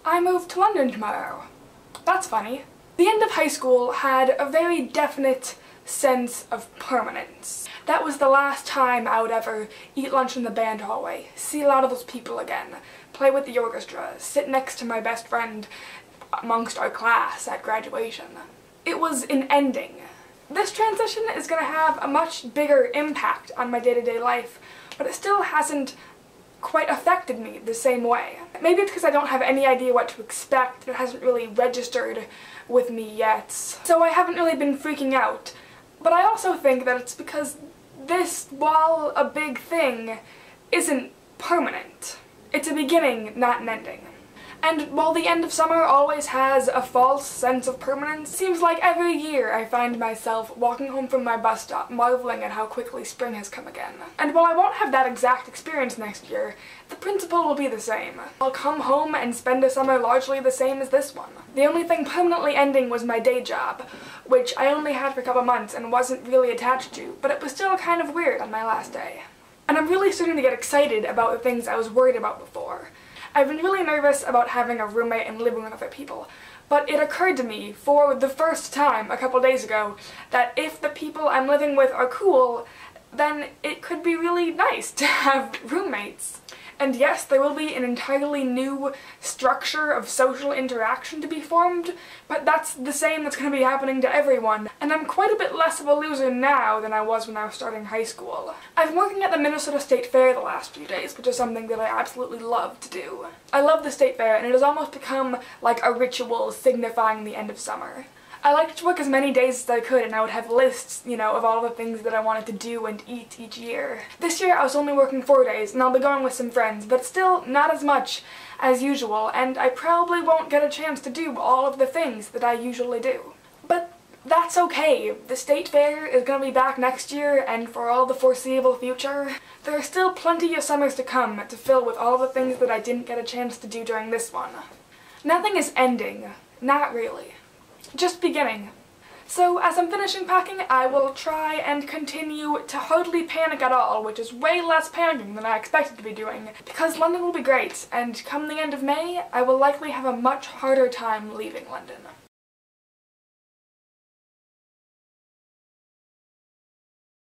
I moved to London tomorrow. That's funny. The end of high school had a very definite sense of permanence. That was the last time I would ever eat lunch in the band hallway, see a lot of those people again, play with the orchestra, sit next to my best friend amongst our class at graduation. It was an ending. This transition is going to have a much bigger impact on my day-to-day life, but it still hasn't quite affected me the same way. Maybe it's because I don't have any idea what to expect. It hasn't really registered with me yet, so I haven't really been freaking out. But I also think that it's because this, while a big thing, isn't permanent. It's a beginning, not an ending. And while the end of summer always has a false sense of permanence, it seems like every year I find myself walking home from my bus stop marveling at how quickly spring has come again. And while I won't have that exact experience next year, the principle will be the same. I'll come home and spend a summer largely the same as this one. The only thing permanently ending was my day job, which I only had for a couple months and wasn't really attached to, but it was still kind of weird on my last day. And I'm really starting to get excited about the things I was worried about before. I've been really nervous about having a roommate and living with other people, but it occurred to me for the first time a couple days ago that if the people I'm living with are cool, then it could be really nice to have roommates. And yes, there will be an entirely new structure of social interaction to be formed, but that's the same that's going to be happening to everyone, and I'm quite a bit less of a loser now than I was when I was starting high school. I've been working at the Minnesota State Fair the last few days, which is something that I absolutely love to do. I love the State Fair, and it has almost become like a ritual signifying the end of summer. I liked to work as many days as I could, and I would have lists, of all the things that I wanted to do and eat each year. This year I was only working 4 days, and I'll be going with some friends, but still not as much as usual, and I probably won't get a chance to do all of the things that I usually do. But that's okay. The State Fair is going to be back next year, and for all the foreseeable future. There are still plenty of summers to come to fill with all the things that I didn't get a chance to do during this one. Nothing is ending. Not really. Just beginning. So as I'm finishing packing, I will try and continue to hardly panic at all, which is way less panicking than I expected to be doing, because London will be great, and come the end of May, I will likely have a much harder time leaving London.